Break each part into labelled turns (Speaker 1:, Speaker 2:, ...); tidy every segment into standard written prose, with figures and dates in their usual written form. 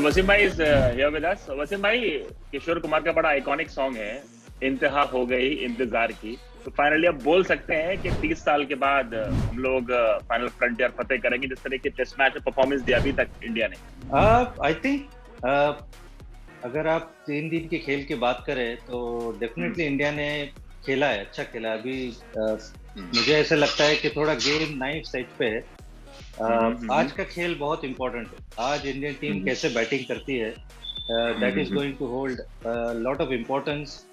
Speaker 1: वसीम भाई is here with us. Wasim भाई, किशोर कुमार का बड़ा आइकॉनिक सॉन्ग है इंतहा हो गई इंतजार की। तो फाइनली अब बोल सकते हैं कि 30 साल के बाद हम लोग फाइनल फ्रंटियर फतेह करेंगे, जिस तरह के टेस्ट मैच में परफॉर्मेंस दिया अभी तक इंडिया ने।
Speaker 2: आई थिंक अगर आप 3 दिन के खेल की बात करें तो डेफिनेटली इंडिया ने खेला है, अच्छा खेला है। अभी मुझे ऐसा लगता है कि थोड़ा गेम नाइफ सेट पे है। आज का खेल बहुत इम्पोर्टेंट है। आज इंडियन टीम कैसे बैटिंग करती है, that is going to hold lot of importance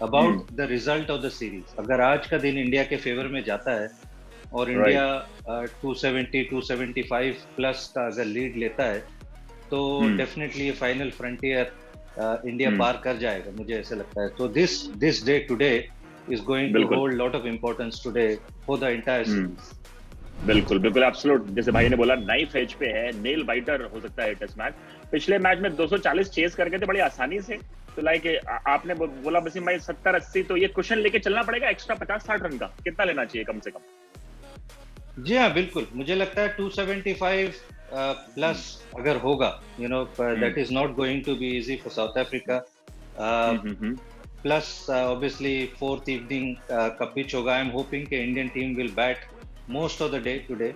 Speaker 2: about the result of the series. अगर आज का दिन इंडिया के फेवर में जाता है और इंडिया 270 275 प्लस का अगर लीड लेता है तो डेफिनेटली ये फाइनल फ्रंटियर इंडिया पार कर जाएगा, मुझे ऐसा लगता है। तो this day today is going to hold lot of importance today for the entire series.
Speaker 1: बिल्कुल बिल्कुल एब्सोल्यूट, जैसे भाई ने बोला नाइफ एज पे है, नेल बाइटर हो सकता है टेस्ट मैच। पिछले मैच में 240 चेस कर गए थे बड़ी आसानी से। तो लाइक आपने बोला वसीम भाई 70-80, तो ये क्वेश्चन लेके चलना पड़ेगा एक्स्ट्रा 50-60 रन का। कितना लेना चाहिए कम से कम?
Speaker 2: जी हाँ, बिल्कुल। मुझे लगता है 275 प्लस अगर होगा, you know, that is not going to be easy for South Africa. Plus obviously fourth evening का पिच होगा। आई एम होपिंग कि Indian team will bat most of the day today.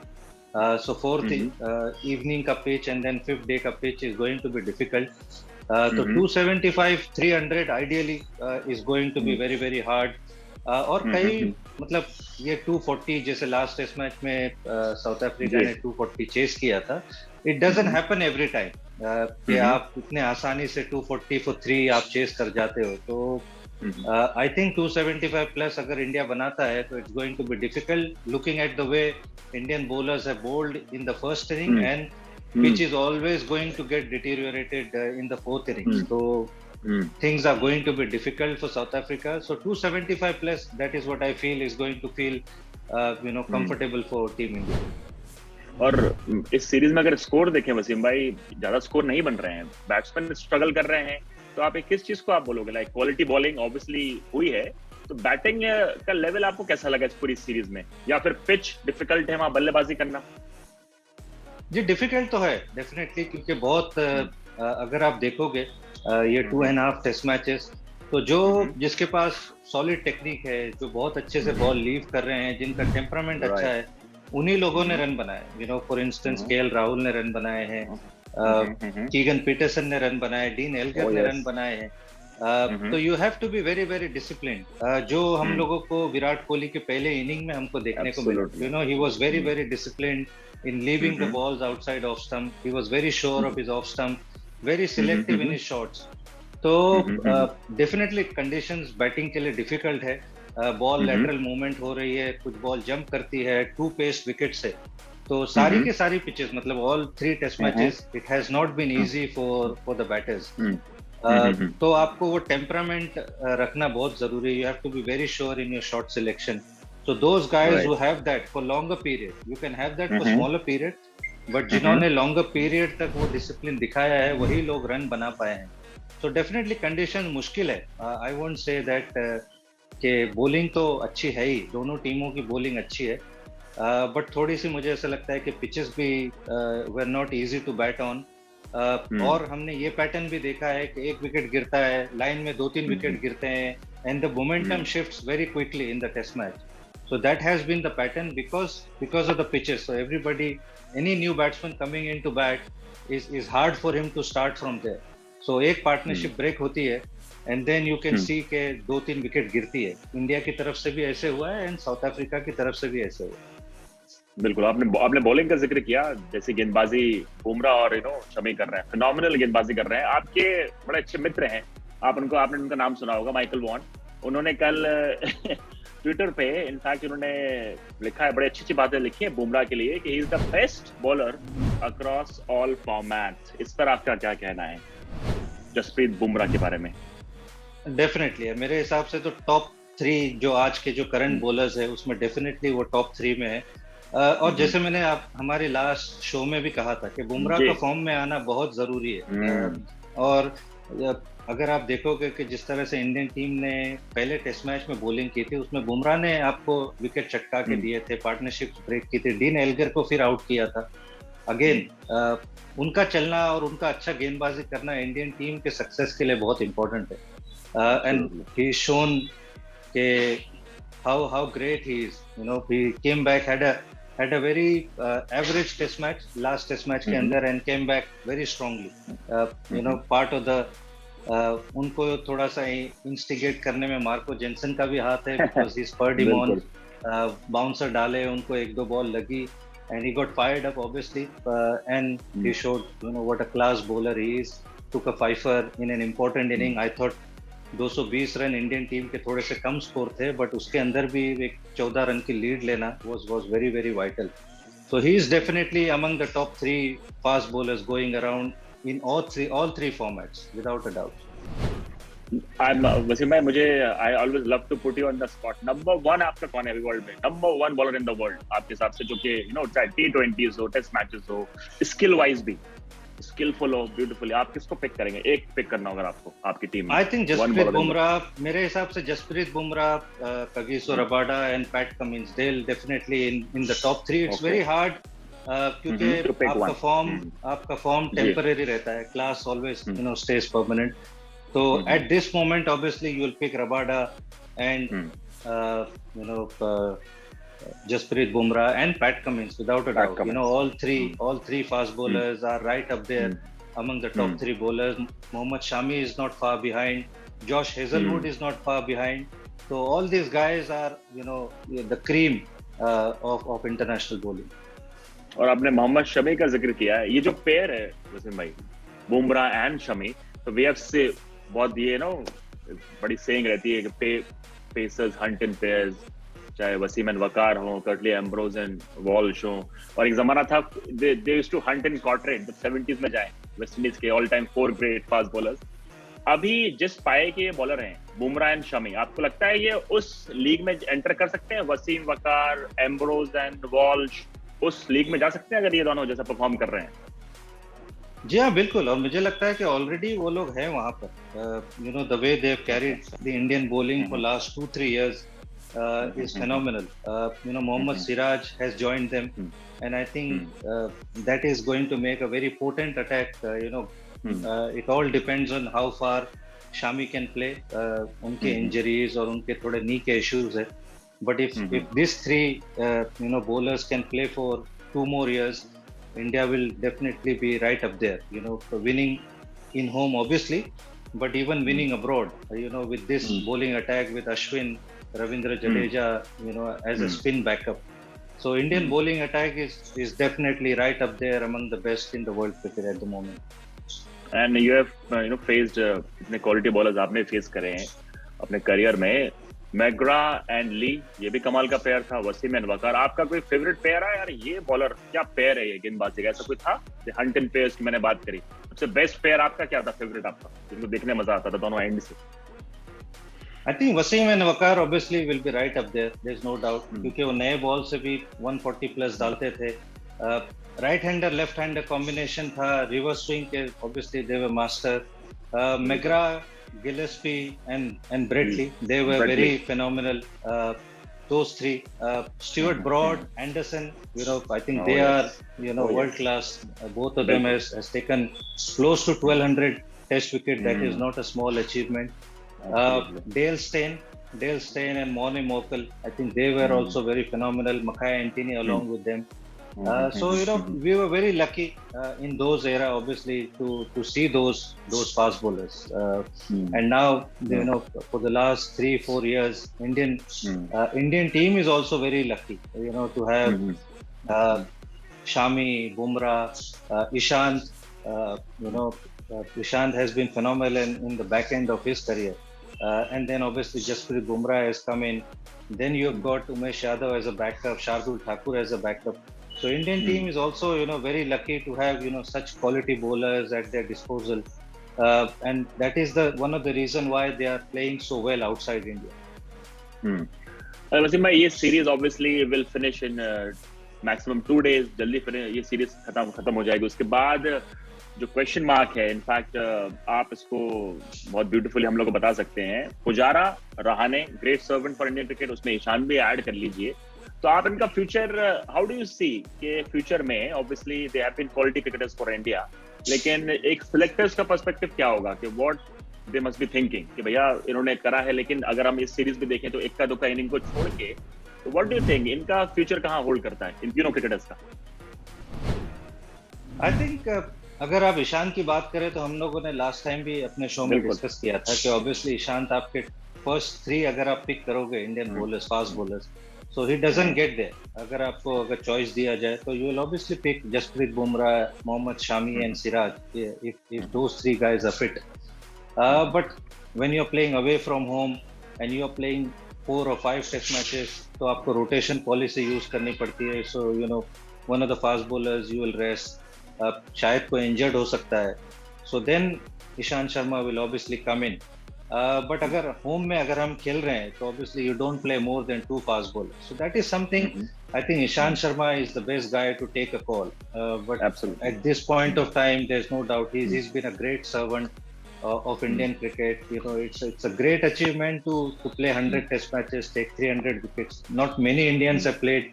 Speaker 2: So fourth evening ka pitch and then fifth day ka pitch is going to be difficult. So 275, 300 ideally is going to be very very hard. और कई मतलब ये 240 जैसे last test match में south Africa ने 240 chess किया था। It doesn't happen every time कि आप इतने आसानी से 240 for 3 आप चेस कर जाते हो। तो I think 275 plus अगर इंडिया बनाता है तो it's going to be difficult, looking at the way Indian bowlers have bowled in the first inning and which is always going to get deteriorated in the fourth innings. So things are going to be difficult for South Africa. So 275 plus, that is what I feel is going to feel comfortable for Team India.
Speaker 1: और इस series में अगर score देखें वसीम भाई, ज्यादा score नहीं बन रहे हैं, बैट्समैन स्ट्रगल कर रहे हैं। तो आप एक किस चीज को आप बोलोगे? लाइक क्वालिटी बॉलिंग ऑब्वियसली हुई है, तो बैटिंग का लेवल आपको कैसा लगा इस पूरी सीरीज में? या फिर पिच डिफिकल्ट है वहां बल्लेबाजी करना?
Speaker 2: जी डिफिकल्ट तो है डेफिनेटली, क्योंकि बहुत अगर आप देखोगे ये 2.5 टेस्ट मैचेस, तो जो जिसके पास सॉलिड टेक्निक है, जो बहुत अच्छे से बॉल लीव कर रहे हैं, जिनका टेम्परामेंट अच्छा है, उन्हीं लोगों ने रन बनाए। You know, for instance K L Rahul ने रन बनाए हैं, कीगन पीटरसन ने रन बनाए, डीन एल्गर ने रन बनाए हैं। तो you have to be very very disciplined, जो हम लोगों को विराट कोहली के पहले इनिंग में हमको देखने को मिला। You know, he was very very disciplined in leaving the balls outside off stump. He was very sure of his off stump, very selective in his shots. तो डेफिनेटली कंडीशंस बैटिंग के लिए difficult है। Ball lateral movement हो रही है, कुछ ball jump करती है, 2 पेस्ड विकेट से। तो सारी के सारी पिचेस, मतलब all 3 test matches, it has not been easy for the batters. तो आपको वो टेम्परामेंट रखना बहुत जरूरी है। You have to be very sure in your shot selection. So those guys who have that for longer period, you can have that for smaller period, but जिन्होंने longer period तक वो डिसिप्लिन दिखाया है, वही लोग रन बना पाए हैं। तो डेफिनेटली कंडीशन मुश्किल है। आई वोंट से दैट कि बॉलिंग तो अच्छी है ही, दोनों टीमों की बॉलिंग अच्छी है, बट थोड़ी सी मुझे ऐसा लगता है कि पिचेस भी were not easy to bat on. और हमने ये पैटर्न भी देखा है कि एक विकेट गिरता है, लाइन में 2-3 विकेट गिरते हैं, and the momentum shifts very quickly in the test match. So that has been the pattern because of the pitches. So everybody, any new batsman coming in to bat is hard for him to start from there. So एक partnership break होती है and then you can see के 2-3 wicket गिरती है। India की तरफ से भी ऐसे हुआ है एंड साउथ अफ्रीका की तरफ से भी ऐसे हुआ है।
Speaker 1: बिल्कुल, आपने बॉलिंग का जिक्र किया, जैसे गेंदबाजी बुमराह और शमी कर रहे हैं, फिनोमिनल गेंदबाजी कर रहे हैं। आपके बड़े अच्छे मित्र हैं, आपने उनका नाम सुना होगा, माइकल वॉन। उन्होंने कल ट्विटर पे इनफैक्ट उन्होंने लिखा है, बड़ी अच्छी बातें लिखी है बुमराह के लिए, कि he is the best bowler across all formats. इस पर आपका क्या कहना है जसप्रीत बुमराह के बारे में?
Speaker 2: डेफिनेटली है, मेरे हिसाब से तो टॉप 3 जो आज के जो करंट बॉलर्स है उसमें डेफिनेटली वो टॉप 3 में है। और जैसे मैंने हमारे लास्ट शो में भी कहा था कि बुमराह का फॉर्म में आना बहुत जरूरी है। और अगर आप देखोगे कि जिस तरह से इंडियन टीम ने पहले टेस्ट मैच में बॉलिंग की थी, उसमें बुमराह ने आपको विकेट चटका के दिए थे, पार्टनरशिप ब्रेक की थी, डीन एल्गर को फिर आउट किया था। अगेन उनका चलना और उनका अच्छा गेंदबाजी करना इंडियन टीम के सक्सेस के लिए बहुत इंपॉर्टेंट है। एंड ही शोन के how great he is. You know, he came back, had a very average test match, last test match के अंदर, and came back very strongly. You know, part of the उनको थोड़ा सा instigate करने में Marco Jansen का भी हाथ है, because he spurred him on. Bouncer डाले, उनको एक दो बॉल लगी, and he got fired up obviously, and he showed, you know, what a class bowler he is. Took a fifer in an important inning. I thought 220 run Indian team के थोड़े से कम score थे, but उसके अंदर भी एक 14 run की lead लेना was very very vital. So he is definitely among the top 3 fast bowlers going around in all three formats without a doubt.
Speaker 1: Wasim भाई, मुझे I always love to put you on the spot. Number 1 आपका कौन है अभी world में? Number 1 bowler in the world आपके हिसाब से, जो कि यू नो चाहे T20s हो, टेस्ट मैचेस हो, स्किल वाइज भी स्किलफुल हो, ब्यूटीफुल, आप किसको पिक करेंगे? एक पिक करना होगा आपको आपकी टीम में।
Speaker 2: आई थिंक जसप्रीत बुमराह, मेरे हिसाब से Jasprit Bumrah, Kagiso Rabada and Pat Cummins, they will definitely in the top 3. It's very hard क्योंकि आपका फॉर्म टेम्परेरी रहता है, class always you know stage permanent. तो at this moment obviously you will pick Rabada and you know Jasprit Bumrah and Pat Cummins without a doubt. You know, all three fast bowlers are right up there among the top 3 bowlers. Mohammad Shami is not far behind. Josh Hazelwood is not far behind. So all these guys are, you know, the cream of international bowling.
Speaker 1: और आपने मोहम्मद शमी का जिक्र किया है, ये जो pair है वसीम भाई, बुमराह एंड शमी, तो वी हैव से बहुत ये नो बड़ी सेइंग रहती है कि पेसर्स हंट इन पेयर्स, चाहे वसीम एंड वकार हो, कर्टली एम्ब्रोज एंड वॉल्श हो, और एक जमाना था they used to hunt in quartet, जब 70s में जाए वेस्ट इंडीज के all time 4 great fast bowlers. अभी जिस पाए के बॉलर हैं बुमराह एंड शमी, आपको लगता है ये उस लीग में एंटर कर सकते हैं? वसीम, वकार, एम्ब्रोज एंड वॉल्श उस लीग में जा सकते हैं अगर ये दोनों जैसा परफॉर्म कर रहे हैं?
Speaker 2: जी हाँ, बिल्कुल. और मुझे लगता है कि ऑलरेडी वो लोग हैं वहाँ पर. You know, the way they have carried the Indian bowling for last 2-3 years is phenomenal. You know, Mohammad Siraj has joined them, and I think that is going to make a very potent attack. You know, it all depends on how far Shami can play. उनके injuries और उनके थोड़े knee के issues है. But if these 3 you know bowlers can play for 2 more years, India will definitely be right up there. You know, for winning in home obviously, but even winning abroad. You know, with this bowling attack with Ashwin, Ravindra Jadeja, you know, as a spin backup. So Indian bowling attack is definitely right up there among the best in the world cricket at the moment.
Speaker 1: And you have you know faced इतने quality bowlers आपने face करे हैं अपने career में. McGrath and ली, ये भी कमाल का पेयर था. वसीम एंड वकार, आपका कोई फेवरेट पेयर है यार? ये बॉलर क्या पेयर है ये गेंदबाजी का, ऐसा कोई था? हंट इन पेयर्स की मैंने बात करी, सबसे बेस्ट पेयर आपका क्या था, फेवरेट आपका, जिनको देखने मजा आता था दोनों एंड से?
Speaker 2: I think Wasim and Wakar obviously will be right up there. There's no doubt. क्योंकि वो नए बॉल से भी 140 प्लस डालते थे. Right hander left hander combination था. रिवर्स स्विंग के obviously they were master. Megra, Gillespie and Bradley, they were very phenomenal. Those 3. Stuart Broad, Anderson, you know, I think they are, you know, world class. Both of them has taken close to 1200 test wicket. That is not a small achievement. Dale Steyn and Morne Morkel, I think they were also very phenomenal. Mackay Antony along with them. So you know, we were very lucky in those era obviously to see those fast bowlers. And now you know, for the last 3-4 years, Indian team is also very lucky, you know, to have Shami, Bumrah, Ishant. You know, Ishant has been phenomenal in the back end of his career. And then obviously Jasprit Bumrah has come in. Then you've got Umesh Yadav as a backup, Shardul Thakur as a backup. So Indian team is also, you know, very lucky to have, you know, such quality bowlers at their disposal. And that is one of the reason why they are playing so well outside India.
Speaker 1: Wasim भाई, ये series obviously will finish in maximum 2 days. जल्दी ये series खत्म हो जाएगी. उसके बाद जो क्वेश्चन मार्क है, इनफैक्ट आप इसको बहुत ब्यूटीफुली हम लोग को बता सकते हैं। Pujara, Rahane, great servant for Indian cricket, उसमें ईशान भी ऐड कर लीजिए। तो आप इनका future how do you see कि फ्यूचर में obviously they have been quality cricketers for India, लेकिन एक सिलेक्टर्स का पर्सपेक्टिव क्या होगा कि what they must be thinking कि भैया इन्होंने करा है, लेकिन अगर हम इस सीरीज में देखें तो इक्का दुक्का इनिंग को छोड़ के, तो व्हाट डू यू थिंक इनका फ्यूचर कहाँ होल्ड करता है इन तीनों क्रिकेटर्स का?
Speaker 2: आई थिंक अगर आप ईशांत की बात करें तो हम लोगों ने लास्ट टाइम भी अपने शो में डिस्कस किया था कि ऑब्वियसली ईशांत आपके फर्स्ट 3 अगर आप पिक करोगे Indian bowlers, fast bowlers, so he doesn't get there. अगर आपको अगर चॉइस दिया जाए तो you will obviously pick Jasprit Bumrah, Mohammed Shami and Siraj if those 3 guys are fit. But when you're playing away from home and you're playing 4 or 5 test matches, तो आपको rotation policy use करनी पड़ती है। So you know one of the fast bowlers you will rest, शायद कोई injured हो सकता है, so then Ishant Sharma will obviously come in. But अगर होम में अगर हम खेल रहे हैं तो obviously you don't play more than 2 fast bowlers, so that is something I think Ishant Sharma is the best guy to take a call. But at this point of time there is no doubt he is been a great servant of Indian cricket. You know, it's a great achievement to play 100 test matches, take 300 wickets. Not many Indians have played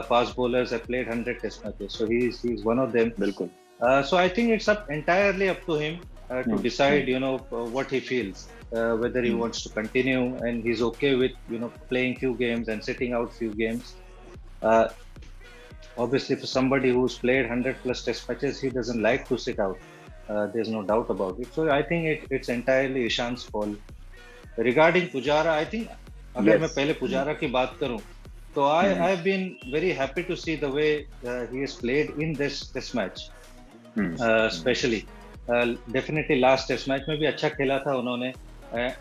Speaker 2: fast bowlers have played 100 test matches, so he's one of them.
Speaker 1: बिल्कुल।
Speaker 2: So I think it's entirely up to him to decide, you know, what he feels, whether he wants to continue and he's okay with, you know, playing few games and sitting out few games. Uh, Obviously, for somebody who's played 100 plus test matches, he doesn't like to sit out. There's no doubt about it. So I think it's entirely Ishant's call. Regarding Pujara, I think अगर मैं पहले पुजारा की बात करूं तो I have been very happy to see the way he has played in this match, especially definitely last test match में भी अच्छा खेला था उन्होंने,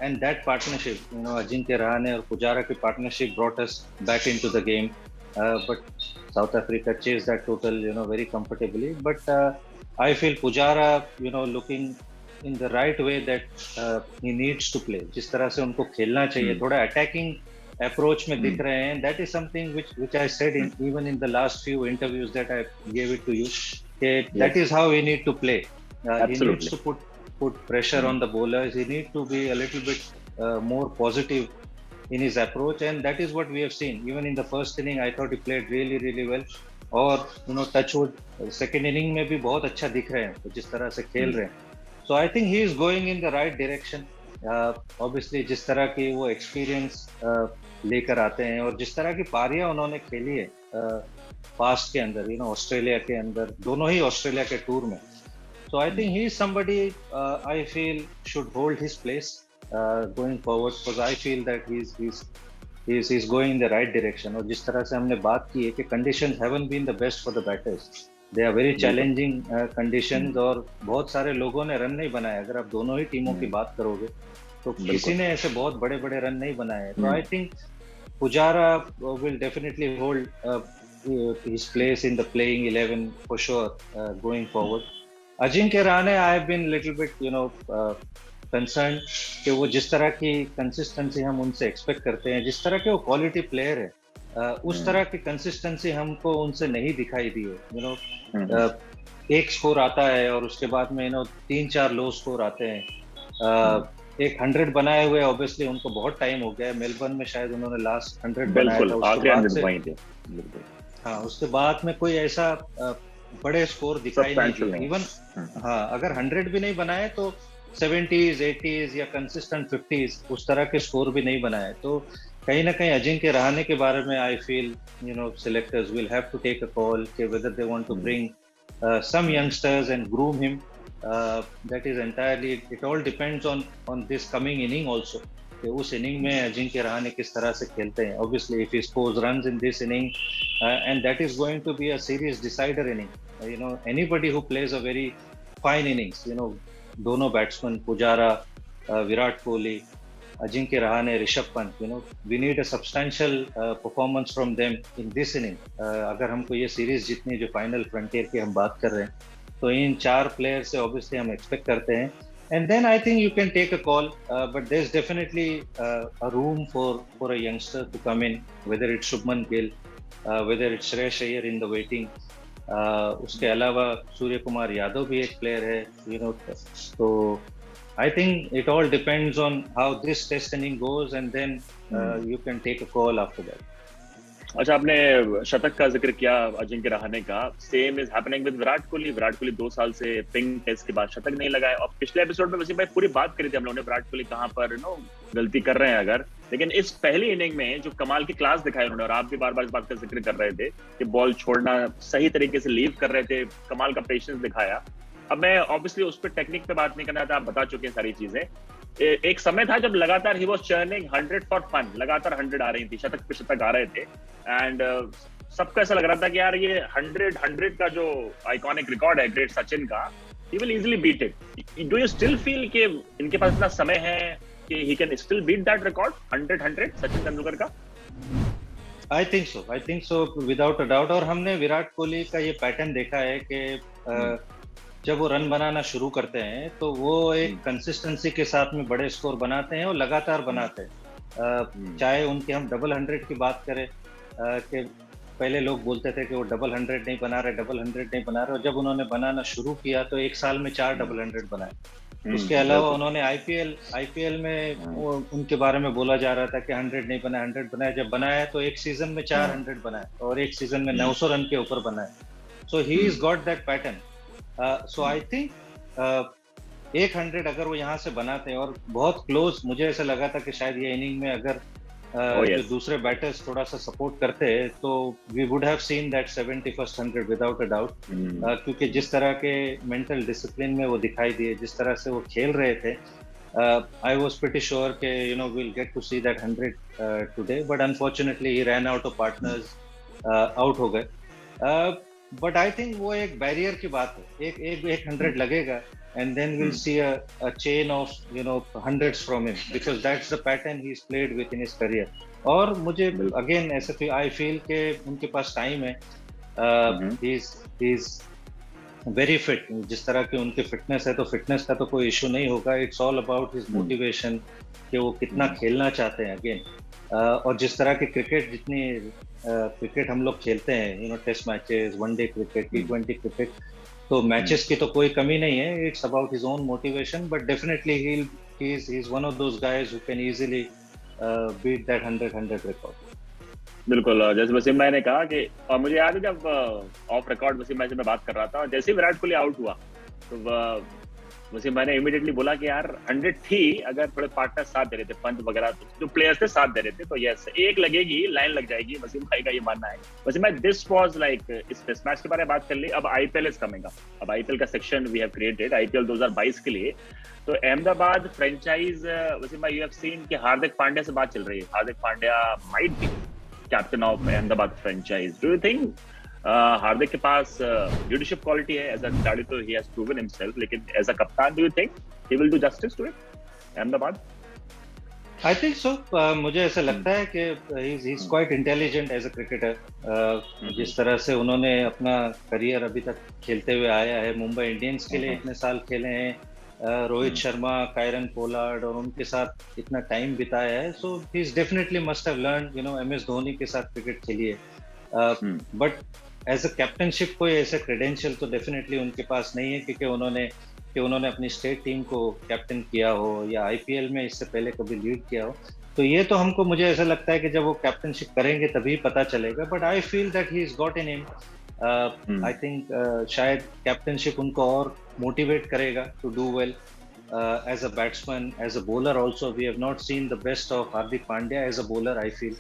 Speaker 2: and that partnership, you know, Ajinkya Rahane और पुजारा की partnership brought us back into the game, but South Africa chased that total, you know, very comfortably. But I feel Pujara, you know, looking in the right way that he needs to play. जिस तरह से उनको खेलना चाहिए, थोड़ा attacking approach में दिख रहे हैं. That is something which I said even in the last few interviews that I gave it to you. That is how he need to play. He needs to put pressure on the bowlers. He needs to be a little bit more positive in his approach, and that is what we have seen. Even in the first inning, I thought he played really well. और you know touch wood second inning में भी बहुत अच्छा दिख रहे हैं, तो जिस तरह से खेल रहे हैं, so I think he is going in the right direction. Obviously जिस तरह की वो एक्सपीरियंस लेकर आते हैं और जिस तरह की पारियां उन्होंने खेली है पास्ट के अंदर, यू नो, ऑस्ट्रेलिया के अंदर, दोनों ही ऑस्ट्रेलिया के टूर में, so I think he is somebody I feel should hold his place going forward, because I feel that he's going in the right direction. और जिस तरह से हमने बात की है कि conditions haven't been the best for the batters, they are very challenging conditions, और बहुत सारे लोगों ने रन नहीं बनाए। अगर आप दोनों ही टीमों की बात करोगे तो किसी ने ऐसे बहुत बड़े रन नहीं बनाए। तो I think Pujara will definitely hold his place in the playing 11 for sure going forward. Ajinkya Rahane, I have been little bit, you know, concern कि वो जिस तरह की कंसिस्टेंसी हम उनसे एक्सपेक्ट करते हैं, जिस तरह के वो क्वालिटी प्लेयर है, उस तरह की कंसिस्टेंसी हमको उनसे नहीं दिखाई दी है। यू नो, एक स्कोर आता है और उसके बाद में, यू नो, 3-4 लो स्कोर आते हैं। एक 100 बनाए हुए ऑब्वियसली उनको बहुत टाइम हो गया है, मेलबर्न में शायद उन्होंने लास्ट 100 बनाया था, उसके बाद से हाँ उसके बाद में कोई ऐसा बड़े स्कोर दिखाई नहीं दिए। इवन हाँ अगर 100 भी नहीं बनाए तो 70s 80s या कंसिस्टेंट 50s उस तरह के स्कोर भी नहीं बनाए। तो कहीं ना कहीं अजिंक्य रहाणे के बारे में I feel, you know, selectors will have to take a call कि whether they want to bring some youngsters and groom him. That is entirely, it all depends on this coming inning also, कि उस inning में अजिंक्य रहाणे किस तरह से खेलते हैं। Obviously if he scores runs in this inning and that is going to be a series decider inning, you know, anybody who plays a very fine innings, you know, दोनों batsman Pujara, Virat Kohli, Ajinkya Rahane, Rishabh Pant, you know, we need a substantial performance from them in this inning. अगर हमको ये series जीतनी, जो final frontier की हम बात कर रहे हैं, तो इन 4 प्लेयर से ऑब्वियसली हम एक्सपेक्ट करते हैं। And then I think you can take a call, but there is definitely a room for a youngster to come in, whether it's Shubman Gill, whether it's Shreyas Iyer in the waiting, उसके अलावा सूर्य कुमार यादव भी एक player है, तो I think it all depends on how this test inning goes, and then you can take a call after that.
Speaker 1: अच्छा, आपने शतक का जिक्र किया अजिंक्य रहाणे का। Same is happening with Virat Kohli. Virat Kohli 2 साल से पिंक टेस्ट के बाद शतक नहीं लगाए, और पिछले एपिसोड में वैसे भाई पूरी बात करी थी हम लोगों ने विराट कोहली कहाँ पर गलती कर रहे हैं अगर, लेकिन इस पहली इनिंग में जो कमाल की क्लास दिखाई उन्होंने, और आप भी बार बार इस बात का जिक्र कर रहे थे कि बॉल छोड़ना सही तरीके से लीव कर रहे थे, कमाल का पेशेंस दिखाया। अब मैं ऑब्वियसली उस पर टेक्निक पे बात नहीं करना था, आप बता चुके हैं सारी चीजें। एक समय था जब लगातार he was churning 100 for fun, लगातार 100 आ रही थी, शतक पे शतक आ रहे थे, एंड सबको ऐसा लग रहा था कि यार ये 100 का जो आइकॉनिक रिकॉर्ड है ग्रेट सचिन का, he will easily beat it. Do you still feel कि इनके पास इतना समय है कि he can still beat that record 100 Sachin Tendulkar का?
Speaker 2: I think so without a doubt. और हमने विराट कोहली का ये पैटर्न देखा है कि जब वो रन बनाना शुरू करते हैं तो वो एक कंसिस्टेंसी के साथ में बड़े स्कोर बनाते हैं और लगातार बनाते हैं। चाहे उनके हम डबल 100 की बात करें, कि पहले लोग बोलते थे कि वो डबल 100 नहीं बना रहे, और जब उन्होंने बनाना शुरू किया तो एक साल में 4 डबल 100 बनाए। उसके अलावा उन्होंने आईपीएल में उनके बारे में बोला जा रहा था कि 100 नहीं बनाया, 100 बनाया। जब बनाया तो एक सीजन में 400 बनाए और एक सीजन में 900 रन के ऊपर बनाए। So he is got that pattern. So I think 100 अगर वो यहाँ से बनाते हैं, और बहुत क्लोज मुझे ऐसा लगा था कि शायद ये इनिंग में अगर जो दूसरे बैटर्स थोड़ा सा सपोर्ट करते हैं तो we would have seen that 71st 100 without a doubt. क्योंकि जिस तरह के मेंटल डिसिप्लिन में वो दिखाई दिए, जिस तरह से वो खेल रहे थे, आई वाज प्रीटी श्योर कि we'll get to see that 100 today, but unfortunately he ran out of partners, out हो गए। बट आई थिंक वो एक बैरियर की बात है, एक 100 लगेगा and then we'll see a chain of hundreds from him, because that's the pattern he's played with in his career. और मुझे again ऐसे I feel कि उनके पास टाइम है। he's very fit। जिस तरह की उनकी फिटनेस है, तो फिटनेस का तो कोई इशू नहीं होगा। It's all about his motivation कि वो कितना खेलना चाहते हैं अगेन। और जिस तरह की क्रिकेट, जितनी क्रिकेट हम लोग खेलते हैं, test matches, one day cricket, T20 cricket, तो मैचेस की तो कोई कमी नहीं है। It's about his own motivation, but definitely he is one of those guys who can easily beat that 100 record.
Speaker 1: बिल्कुल, जैसे वसीम भाई ने कहा कि, और मुझे याद है जब ऑफ रिकॉर्ड वसीम भाई से मैं बात कर रहा था, जैसे ही विराट कोहली आउट हुआ तो वसीम भाई ने इमीडिएटली बोला कि यार 100 थी, अगर थोड़े पार्टनर साथ दे रहे थे, पंत वगैरह जो प्लेयर्स थे साथ दे रहे थे, तो यस एक लगेगी, लाइन लग जाएगी। वसीम भाई का ये मानना है। वसीम भाई, दिस वाज लाइक, इस टेस्ट मैच के बारे में बात कर ली। अब आईपीएल इज कमिंग अप। अब आईपीएल का section we have created, IPL 2022 के लिए। तो अहमदाबाद फ्रेंचाइज, वसीम भाई, यू हैव सीन कि हार्दिक पांड्या से बात चल रही है। Hardik Pandya might be captain of Ahmedabad franchise. Do you think Hardik के पास लीडरशिप क्वालिटी है? एज अ खिलाड़ी तो ही हैज प्रूवन हिमसेल्फ, लेकिन एज अ कप्तान do you think he will do justice to it Ahmedabad?
Speaker 2: I think so. मुझे ऐसा लगता है कि he is quite intelligent as a cricketer. जिस तरह से उन्होंने अपना करियर अभी तक खेलते हुए आया है, मुंबई इंडियंस के लिए इतने साल खेले हैं, रोहित शर्मा, कायरन पोलार्ड, और उनके साथ इतना टाइम बिताया है। So he is definitely must have learn, MS Dhoni के साथ क्रिकेट खेली है। बट एज अ कैप्टनशिप कोई ऐसे क्रेडेंशियल तो डेफिनेटली उनके पास नहीं है, क्योंकि उन्होंने अपनी स्टेट टीम को कैप्टन किया हो या आईपीएल में इससे पहले कभी लीड किया हो। तो ये तो हमको, मुझे ऐसा लगता है कि जब वो कैप्टनशिप करेंगे तभी पता चलेगा। But I feel that he is got in him. I think शायद कैप्टनशिप उनको और मोटिवेट करेगा to do well as a batsman, as a bowler also. We have not seen the best of Hardik Pandya as a bowler, I feel,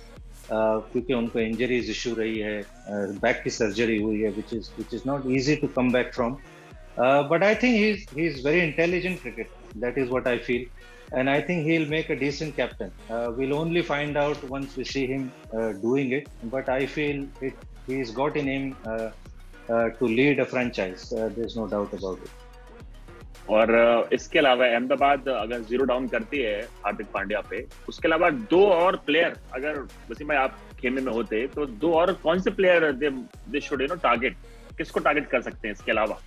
Speaker 2: क्योंकि उनको injuries issue रही है, back की surgery हुई है, which is not easy to come back from. But I think he's very intelligent cricketer. That is what I feel, and I think he'll make a decent captain. We'll only find out once we see him doing it. But I feel he's got in him to lead a franchise. There's no doubt about it.
Speaker 1: और इसके अलावा अहमदाबाद अगर 0 down करती है हार्दिक पांड्या पे, उसके अलावा 2 और प्लेयर, अगर वसीम भाई आप खेमे में होते तो 2 और कौन से प्लेयर दे शुड टारगेट, किसको टारगेट कर सकते हैं इसके अलावा,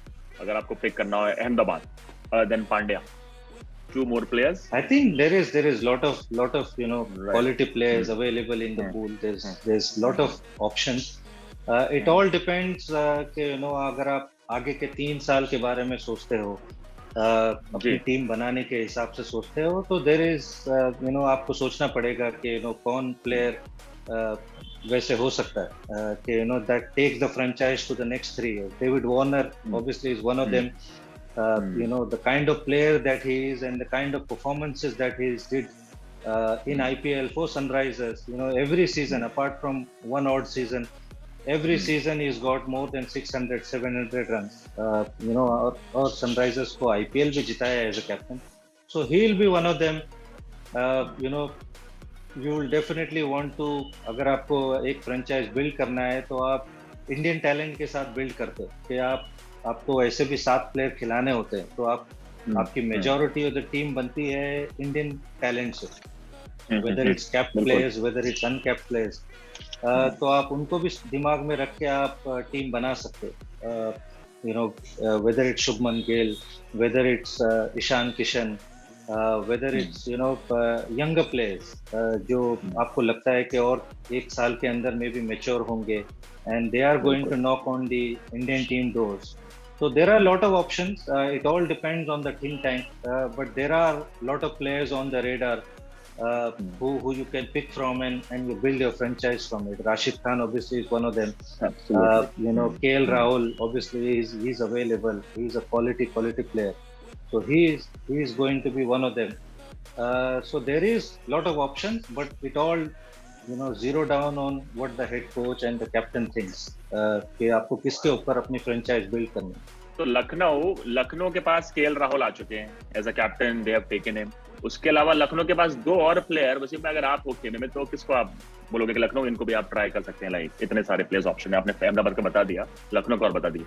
Speaker 1: अगर आपको पिक करना हो Ahmedabad then Pandya? 2 more players.
Speaker 2: I think there is lot of quality players available in the pool. There's lot of options. It all depends कि यू नो अगर आप आगे के 3 साल के बारे में सोचते हो, अपनी
Speaker 1: जी।
Speaker 2: टीम बनाने के हिसाब से सोचते हो, तो देर इज यू नो आपको सोचना पड़ेगा कि यू नो कौन प्लेयर वैसे हो सकता है कि you know that takes the franchise to the next 3 years. David Warner obviously is one of them. You know the kind of player that he is and the kind of performances that he did in IPL for Sunrisers. You know every season apart from one odd season, every season he's got more than 600 700 runs. You know और Sunrisers को IPL भी जिताया as a captain, so he'll be one of them. You know you will definitely want to, अगर आपको एक franchise build करना है तो आप इंडियन टैलेंट के साथ बिल्ड करते हो कि आपको ऐसे भी 7 प्लेयर खिलाने होते हैं, तो आपकी मेजॉरिटी ऑफ द टीम बनती है इंडियन टैलेंट से, whether it's capped players whether it's uncapped players, तो आप उनको भी दिमाग में रख के आप टीम बना सकते हो. You know whether it's Shubman Gill, whether it's Ishan Kishan, whether it's you know younger players जो आपको लगता है कि और 1 साल के अंदर में भी मैच्योर होंगे and they are going to knock on the Indian team doors. So there are a lot of options. It all depends on the think tank, but there are a lot of players on the radar who you can pick from and you build your franchise from it. Rashid Khan obviously is one of them. You know KL Rahul obviously he's available. He's a quality player. So he is going to be one of them. So there is a lot of options, but it all you know zero down on what the head coach and the captain thinks कि आपको किसके ऊपर अपनी franchise build करनी है.
Speaker 1: तो लखनऊ के पास KL Rahul आ चुके हैं as a captain, they have taken him. उसके अलावा लखनऊ के पास 2 और प्लेयर, वैसे में अगर आप हो खेमे में तो किसको आप बोलोगे कि लखनऊ इनको भी आप ट्राई कर सकते हैं? लाइक इतने सारे प्लेयर्स ऑप्शन है, आपने अहमदाबाद का बता दिया, लखनऊ का और बता दिया.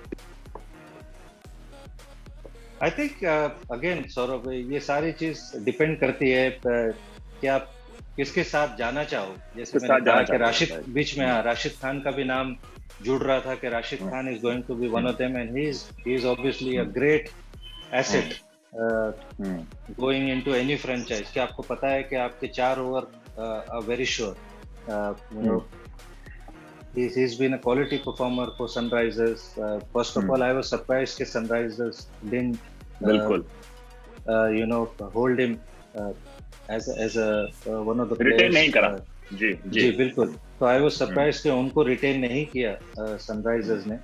Speaker 2: आई थिंक अगेन सौरभ, ये सारी चीज डिपेंड करती है कि आप किसके साथ जाना चाहो. जैसे मैंने कहा कि राशिद बीच में राशिद खान का भी नाम जुड़ रहा था कि Rashid Khan is going to be one of them and he is obviously a great asset going into any franchise. कि आपको पता है कि आपके 4 over are very sure. You know he's been a quality performer for Sunrisers. First of all, I was surprised that Sunrisers didn't you know hold him as a one of the players.
Speaker 1: Retain नहीं करा. जी
Speaker 2: बिल्कुल. तो I was surprised कि उनको retain नहीं किया Sunrisers ने.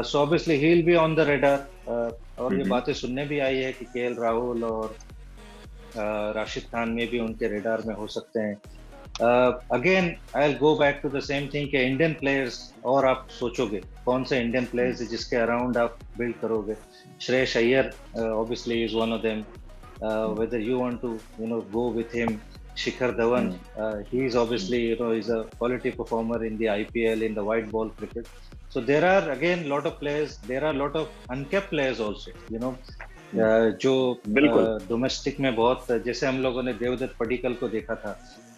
Speaker 2: So obviously he'll be on the radar. और ये बातें सुनने भी आई है कि केएल राहुल और राशिद खान में भी उनके रेडार में हो सकते हैं. Again I will go back to the same thing कि इंडियन प्लेयर्स, और आप सोचोगे कौन से इंडियन प्लेयर्स जिसके अराउंड आप बिल्ड करोगे. Shreyas Iyer obviously is one of them. Whether you want to you know go with him, Shikhar Dhawan, he is obviously you know is a quality performer in the IPL in the white ball cricket. So there are again lot of players, there are lot of uncapped players also, you know. जो domestic में बहुत, जैसे हम लोगों ने देवदत्त पडिक्कल को देखा था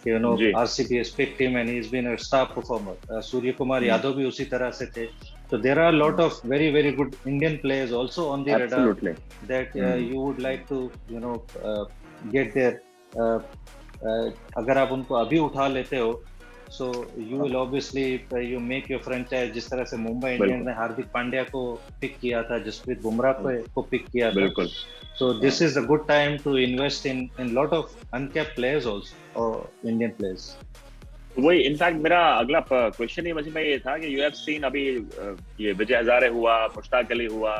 Speaker 2: कि you no RCB has picked him and he has been a star performer. Surya Kumar Yadav भी उसी तरह से थे. So there are a lot of very good Indian players also on the radar that you would like to you know get there. अगर आप उनको अभी उठा लेते हो, so you will obviously you make your franchise. जिस तरह से मुंबई इंडियंस ने हार्दिक पांड्या को पिक किया था, जसप्रीत बुमराह को पिक किया था. So this is a good time to invest in lot of uncapped players also, or Indian players.
Speaker 1: वही इनफैक्ट मेरा अगला क्वेश्चन ही वैसे में ये था कि यू हैव सीन अभी ये विजय हजारे हुआ, मुश्ताक अली हुआ,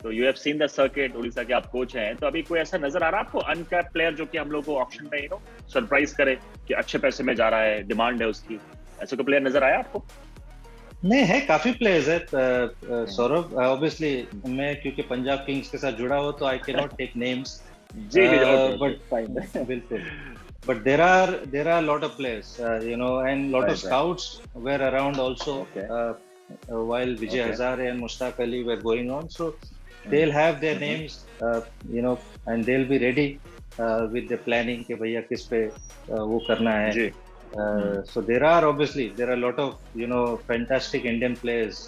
Speaker 1: तो you have seen the circuit, Orissa के आप कोच हैं, तो अभी कोई ऐसा नजर आ रहा है आपको अनकैप्ड प्लेयर जो कि हम लोग को ऑप्शन में यू नो सरप्राइज करे कि अच्छे पैसे में जा रहा है, डिमांड है उसकी, ऐसा कोई प्लेयर नजर आया आपको?
Speaker 2: नहीं है, काफी प्लेयर्स है सौरभ. ऑब्वियसली मैं क्योंकि पंजाब किंग्स के साथ जुड़ा हूं तो I can not take names. But बिल्कुल, but there are a lot of players you know, and lot of scouts were around also while Vijay Hazare and Mushtaq Ali were going on, so they'll have their names you know, and they'll be ready with the planning कि भैया किस पे वो करना है. So there are a lot of you know fantastic Indian players.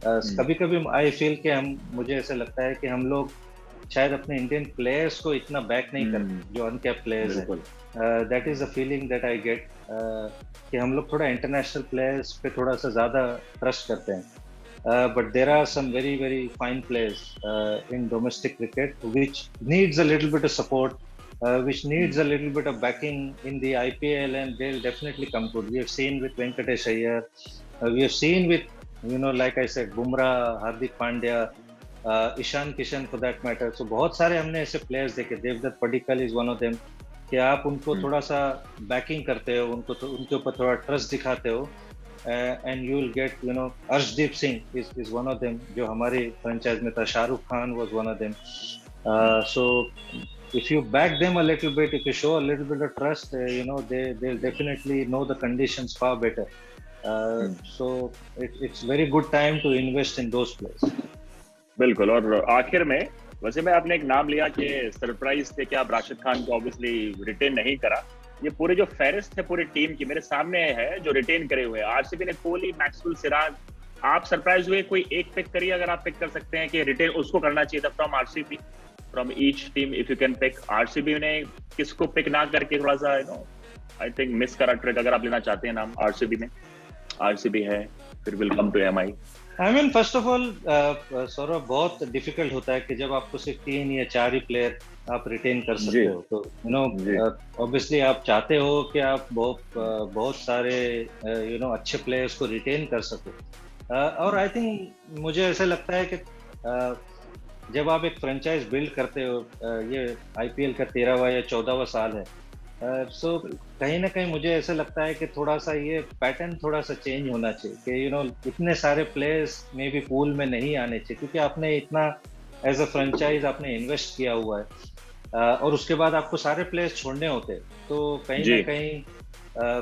Speaker 2: कभी-कभी I feel कि मुझे ऐसा लगता है कि हम लोग शायद अपने इंडियन प्लेयर्स को इतना बैक नहीं करते जो अनकैप्ड प्लेयर्स हैं. That is the feeling that I get. कि हम लोग थोड़ा इंटरनेशनल प्लेयर्स पे थोड़ा सा ज़्यादा ट्रस्ट करते हैं, but there are some very very fine players in domestic cricket which needs a little bit of support, which needs a little bit of backing in the IPL, and they'll definitely come good. We have seen with Venkatesh Iyer, we have seen with, you know, like I said, Bumrah, Hardik Pandya, Ishan Kishan for that matter. So बहुत सारे हमने ऐसे players देखे. Devdutt Padikkal is one of them, कि आप उनको थोड़ा सा बैकिंग करते हो, उनको उनके ऊपर थोड़ा ट्रस्ट दिखाते हो, and you will get, you know, Arshdeep Singh is one of them जो हमारी फ्रेंचाइज में था. Shahrukh Khan was one of them. So if you back them a little bit, if you show a little bit of trust, you know, they'll definitely know the conditions far better. So it's very good time to invest in those players.
Speaker 1: बिल्कुल. और आखिर में वैसे में आपने एक नाम लिया कि सरप्राइज थे कि आप राशिद खान को ऑब्वियसली रिटेन नहीं करा. ये पूरे जो फेरिस्त है पूरी टीम की मेरे सामने है जो रिटेन करे हुए हैं. आरसीबी ने कोहली, मैक्सवेल, सिराज. आप सरप्राइज हुए? कोई एक पिक करिए अगर आप पिक कर सकते हैं कि रिटेन उसको करना चाहिए था from RCB, from each team if you can pick. RCB ने किसको पिक ना करके थोड़ा सा, you know, I think miss करा ट्रिक. अगर आप लेना चाहते हैं नाम आरसीबी में, आरसीबी है, फिर will come to MI.
Speaker 2: I mean first of all Saurabh, बहुत डिफिकल्ट होता है कि जब आपको सिर्फ 3 या 4 ही प्लेयर आप रिटेन कर सकते हो, तो यू नो ऑब्वियसली आप चाहते हो कि आप बहुत सारे यू नो अच्छे प्लेयर्स को रिटेन कर सको. और आई थिंक मुझे ऐसा लगता है कि जब आप एक फ्रेंचाइज बिल्ड करते हो, ये आईपीएल का 13वां या 14वां साल है, सो कहीं ना कहीं मुझे ऐसा लगता है कि थोड़ा सा ये पैटर्न थोड़ा सा चेंज होना चाहिए कि यू नो इतने सारे प्लेयर्स में भी पूल में नहीं आने चाहिए, क्योंकि आपने इतना एज अ फ्रेंचाइज आपने इन्वेस्ट किया हुआ है, और उसके बाद आपको सारे प्लेयर्स छोड़ने होते हैं. तो कहीं ना कहीं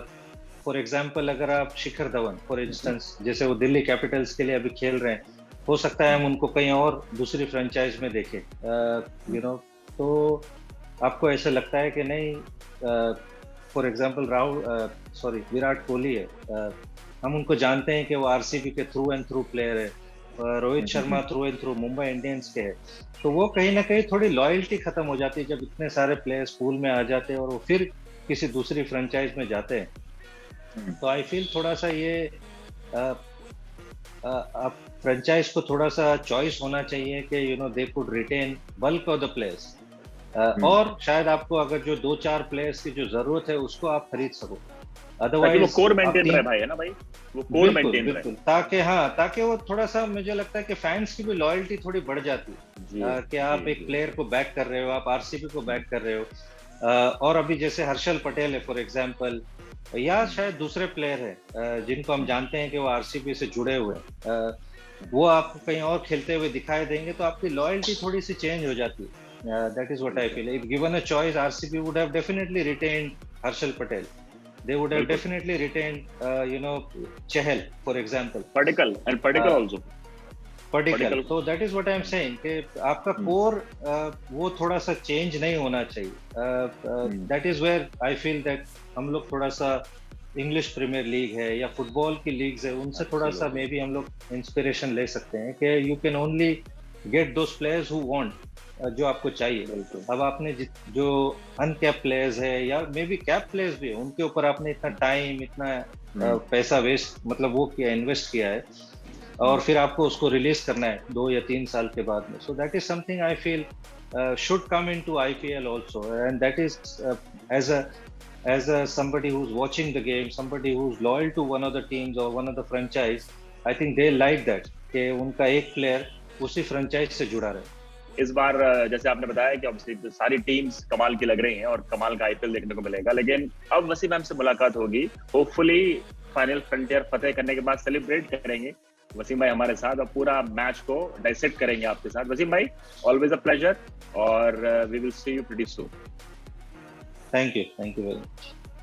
Speaker 2: फॉर एग्जांपल अगर आप शिखर धवन फॉर इंस्टेंस, जैसे वो दिल्ली कैपिटल्स के लिए अभी खेल रहे हैं, हो सकता है हम उनको कहीं और दूसरी फ्रेंचाइज में देखें, यू नो. तो आपको ऐसा लगता है कि नहीं, फॉर एग्जांपल विराट कोहली है, हम उनको जानते हैं कि वो आरसीबी के थ्रू एंड थ्रू प्लेयर है, Rohit Sharma through and through Mumbai Indians के है. तो वो कहीं ना कहीं थोड़ी लॉयल्टी खत्म हो जाती है जब इतने सारे प्लेयर्स पूल में आ जाते हैं और वो फिर किसी दूसरी फ्रेंचाइज में जाते हैं. तो आई फील थोड़ा सा ये आप फ्रेंचाइज को थोड़ा सा चॉइस होना चाहिए कि you know they could retain bulk of the players, और शायद आपको अगर जो 2-4 प्लेयर्स की जो जरूरत है उसको आप खरीद सको. अदरवाइज
Speaker 1: वो कोर मेंटेन रहे भाई, है ना भाई, वो कोर मेंटेन रहे,
Speaker 2: ताकि वो थोड़ा सा, मुझे लगता है कि फैंस की भी लॉयल्टी थोड़ी बढ़ जाती है कि आप एक प्लेयर को बैक कर रहे हो, आप आरसीबी को बैक कर रहे हो. और अभी जैसे हर्षल पटेल है फॉर एग्जांपल, या शायद दूसरे प्लेयर है जिनको हम जानते हैं कि वो आरसीबी से जुड़े हुए हैं, वो आपको कहीं और खेलते हुए दिखाई देंगे, तो आपकी लॉयल्टी थोड़ी सी चेंज हो जाती है. That is what I feel. If given a choice, RCB would have definitely retained Harshal Patel. They would have definitely retained, you know, Chahal, for example.
Speaker 1: Padikkal also.
Speaker 2: Padikkal. So that is what I am saying. कि आपका core वो थोड़ा सा change नहीं होना चाहिए. That is where I feel that हम लोग थोड़ा सा इंग्लिश प्रीमियर लीग है या फुटबॉल की लीग्स है, उनसे थोड़ा सा मे बी हम लोग इंस्पिरेशन ले सकते हैं कि you can only get those players who want, जो आपको चाहिए. अब आपने जो अनकैप प्लेयर्स है या मे बी कैप प्लेयर्स भी है, उनके ऊपर आपने इतना टाइम, इतना पैसा वेस्ट, मतलब वो किया, इन्वेस्ट किया है, और फिर आपको उसको रिलीज करना है 2 या 3 साल के बाद में. सो that is something I feel should come into IPL also, and that is as a somebody who's watching the game, somebody who's loyal to one of the teams or one of the franchise, I think they like that कि उनका एक player उसी franchise से जुड़ा रहे.
Speaker 1: इस बार जैसे आपने बताया कि ऑब्वियसली सारी टीम्स कमाल की लग रही हैं और कमाल का आईपीएल देखने को मिलेगा, लेकिन अब वसीम मैम से मुलाकात होगी, होपफुली फाइनल फ्रंटियर फतेह करने के बाद सेलिब्रेट करेंगे वसीम भाई हमारे साथ, और पूरा मैच को डाइसेक्ट करेंगे आपके साथ. वसीम भाई, ऑलवेज अ प्लेजर, और we will see you pretty soon.
Speaker 2: Thank you very much.